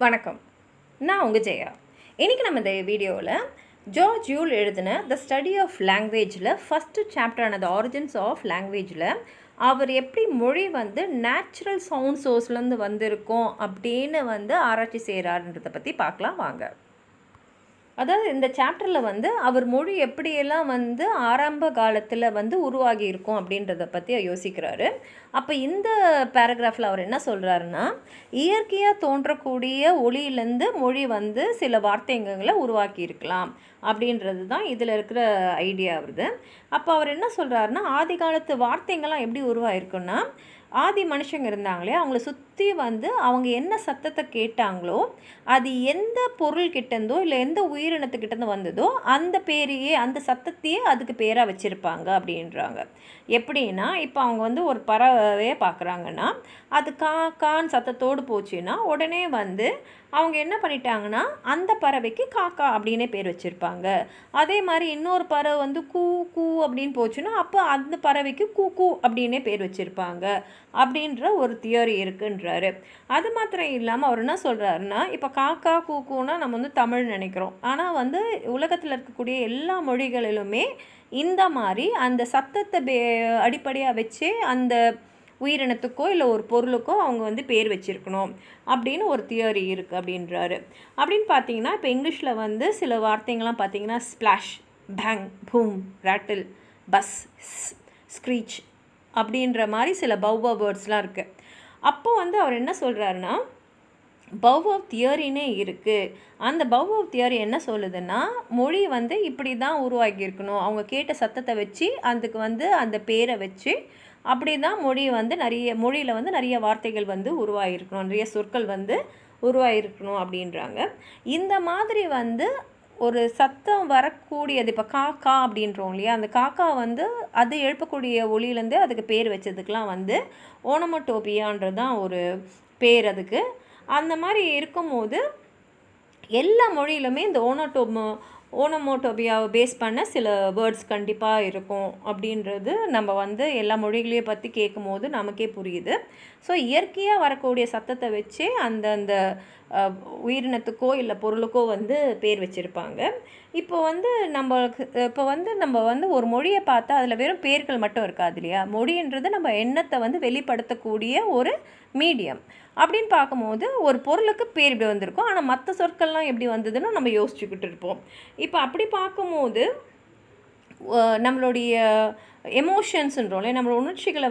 வணக்கம், நான் உங்கள் ஜெயா. இன்றைக்கி நம்ம இந்த வீடியோவில் ஜார்ஜ் யூல் எழுதின த ஸ்டடி ஆஃப் லாங்குவேஜில் ஃபஸ்ட்டு சாப்டரான த ஆரிஜின்ஸ் ஆஃப் லாங்குவேஜில் அவர் எப்படி மொழி நேச்சுரல் சவுண்ட் சோர்ஸ்லேருந்து வந்திருக்கோம் அப்படின்னு ஆராய்ச்சி செய்கிறாருன்றதை பற்றி பார்க்கலாம் வாங்க. அதாவது இந்த சாப்டரில் அவர் மொழி எப்படியெல்லாம் ஆரம்ப காலத்தில் உருவாகி இருக்கும் அப்படின்றத பற்றி யோசிக்கிறாரு. அப்போ இந்த பேராகிராஃபில் அவர் என்ன சொல்கிறாருன்னா, இயற்கையாக தோன்றக்கூடிய ஒளியிலேருந்து மொழி சில வார்த்தைங்களை உருவாக்கி இருக்கலாம் அப்படின்றது தான் இதில் இருக்கிற ஐடியா வருது. அப்போ அவர் என்ன சொல்கிறாருன்னா, ஆதி காலத்து வார்த்தைங்கள்லாம் எப்படி உருவாயிருக்குன்னா, ஆதி மனுஷங்க இருந்தாங்களே அவங்கள சுற்றி அவங்க என்ன சத்தத்தை கேட்டாங்களோ அது எந்த பொருள்கிட்டேருந்தோ இல்லை எந்த உயிரினத்துக்கிட்டேருந்து வந்ததோ அந்த பேரையே அந்த சத்தத்தையே அதுக்கு பேராக வச்சுருப்பாங்க அப்படின்றாங்க. எப்படின்னா இப்போ அவங்க ஒரு பறவையை பார்க்குறாங்கன்னா அது காக்கான்னு சத்தத்தோடு போச்சுன்னா உடனே அவங்க என்ன பண்ணிட்டாங்கன்னா அந்த பறவைக்கு காக்கா அப்படின்னே பேர் வச்சுருப்பாங்க. அதே மாதிரி இன்னொரு பறவை கூ கூ அப்படின்னு போச்சுன்னா அப்போ அந்த பறவைக்கு கூ கூ அப்படின்னே பேர் வச்சுருப்பாங்க அப்படின்ற ஒரு தியரி இருக்குன்றாரு. அது மாத்திரம் இல்லாமல் அவர் என்ன சொல்கிறாருன்னா, இப்போ காக்கா கூக்கூன்னா நம்ம தமிழ் நினைக்கிறோம். ஆனால் உலகத்தில் இருக்கக்கூடிய எல்லா மொழிகளிலுமே இந்த மாதிரி அந்த சத்தத்தை அடிப்படையாக வச்சு அந்த உயிரினத்துக்கோ இல்லை ஒரு பொருளுக்கோ அவங்க பேர் வச்சுருக்கணும் அப்படின்னு ஒரு தியரி இருக்குது அப்படின்றாரு. அப்படின்னு பார்த்தீங்கன்னா இப்போ இங்கிலீஷில் சில வார்த்தைங்கள்லாம் பார்த்தீங்கன்னா splash, bang, boom, rattle, buzz, screech அப்படின்ற மாதிரி சில பௌவ வேர்ட்ஸ்லாம் இருக்குது. அப்போ அவர் என்ன சொல்கிறாருன்னா, பௌவ தியரினே இருக்குது. அந்த பௌவ தியரி என்ன சொல்லுதுன்னா, மொழி இப்படி தான் உருவாக்கியிருக்கணும், அவங்க கேட்ட சத்தத்தை வச்சு அதுக்கு அந்த பேரை வச்சு அப்படி தான் மொழி நிறைய மொழியில் நிறைய வார்த்தைகள் உருவாகிருக்கணும், நிறைய சொற்கள் உருவாகிருக்கணும் அப்படின்றாங்க. இந்த மாதிரி ஒரு சத்தம் வரக்கூடியது இப்போ காக்கா அப்படின்றோம் இல்லையா, அந்த காக்கா அது எழுப்பக்கூடிய ஒளியிலேருந்து அதுக்கு பேர் வச்சதுக்கெலாம் ஓனமோட்டோபியான்றது தான் ஒரு பேர் அதுக்கு. அந்த மாதிரி இருக்கும்போது எல்லா மொழியிலுமே இந்த ஓனமோட்டோபியாவை பேஸ் பண்ண சில வேர்ட்ஸ் கண்டிப்பாக இருக்கும் அப்படின்றது நம்ம எல்லா மொழிகளையும் பற்றி கேட்கும் போது நமக்கே புரியுது. ஸோ இயற்கையாக வரக்கூடிய சத்தத்தை வச்சு அந்தந்த உயிரினத்துக்கோ இல்லை பொருளுக்கோ பேர் வச்சுருப்பாங்க. இப்போ நம்மளுக்கு இப்போ நம்ம ஒரு மொழியை பார்த்தா அதில் வெறும் பேர்கள் மட்டும் இருக்காது இல்லையா. மொழின்றது நம்ம எண்ணத்தை வெளிப்படுத்தக்கூடிய ஒரு மீடியம். அப்படின்னு பார்க்கும்போது ஒரு பொருளுக்கு பேர் இப்படி வந்திருக்கும், ஆனால் மற்ற சொற்கள்லாம் எப்படி வந்ததுன்னு நம்ம யோசிச்சுக்கிட்டு இருப்போம். இப்போ அப்படி பார்க்கும்போது நம்மளுடைய எமோஷன்ஸுன்றோம்ல, நம்மளோட உணர்ச்சிகளை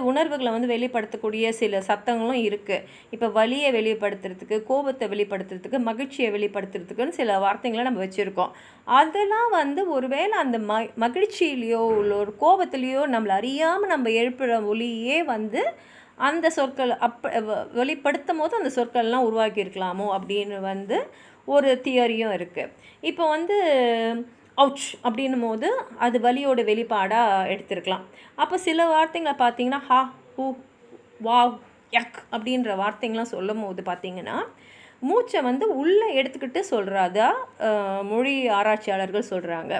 உணர்வுகளை வெளிப்படுத்தக்கூடிய சில சத்தங்களும் இருக்குது. இப்போ வலியை வெளிப்படுத்துறதுக்கு, கோபத்தை வெளிப்படுத்துறதுக்கு, மகிழ்ச்சியை வெளிப்படுத்துறதுக்குன்னு சில வார்த்தைகளை நம்ம வச்சுருக்கோம். அதெல்லாம் ஒருவேளை அந்த மகிழ்ச்சியிலையோ இல்லை ஒரு கோபத்துலேயோ நம்மளை அறியாமல் நம்ம எழுப்புகிற ஒலியே அந்த சொற்கள் வெளிப்படுத்தும் போது அந்த சொற்கள்லாம் உருவாக்கியிருக்கலாமோ அப்படின்னு ஒரு தியரியும் இருக்குது. இப்போ அவுச் அப்படின்னும் போது அது வலியோட வெளிப்பாடாக எடுத்திருக்கலாம். அப்போ சில வார்த்தைங்களை பார்த்தீங்கன்னா ஹா, ஹூ, வாவ், யக் அப்படின்ற வார்த்தைங்களாம் சொல்லும் போது பார்த்திங்கன்னா மூச்சை உள்ளே எடுத்துக்கிட்டு சொல்கிறதா மொழி ஆராய்ச்சியாளர்கள் சொல்கிறாங்க.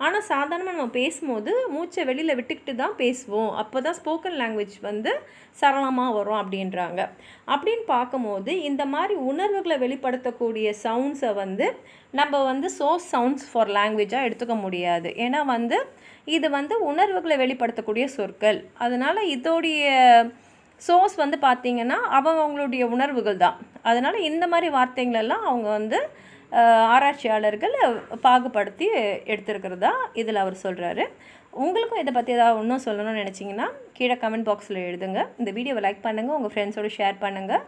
ஆனால் சாதாரணமாக நம்ம பேசும்போது மூச்சை வெளியில் விட்டுக்கிட்டு தான் பேசுவோம், அப்போ தான் ஸ்போக்கன் லாங்குவேஜ் சரளமாக வரும் அப்படின்றாங்க. அப்படின்னு பார்க்கும்போது இந்த மாதிரி உணர்வுகளை வெளிப்படுத்தக்கூடிய சவுண்ட்ஸை நம்ம சோர்ஸ் சவுண்ட்ஸ் ஃபார் லாங்குவேஜாக எடுத்துக்க முடியாது. ஏன்னா இது உணர்வுகளை வெளிப்படுத்தக்கூடிய சொற்கள். அதனால் இதோடைய சோர்ஸ் பார்த்திங்கன்னா அவங்களுடைய உணர்வுகள் தான். அதனால் இந்த மாதிரி வார்த்தைங்களெல்லாம் அவங்க ஆராய்ச்சியாளர்கள் பாகுபடுத்தி எடுத்துருக்கிறதா இதில் அவர் சொல்கிறாரு. உங்களுக்கும் இதை பற்றி ஏதாவது இன்னும் சொல்லணும்னு நினச்சிங்கன்னா கீழே கமெண்ட் பாக்ஸில் எழுதுங்க. இந்த வீடியோவை லைக் பண்ணுங்கள், உங்கள் ஃப்ரெண்ட்ஸோடு ஷேர் பண்ணுங்கள்.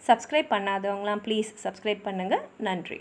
சப்ஸ்கிரைப் பண்ணாதவங்களாம் ப்ளீஸ் சப்ஸ்கிரைப் பண்ணுங்கள். நன்றி.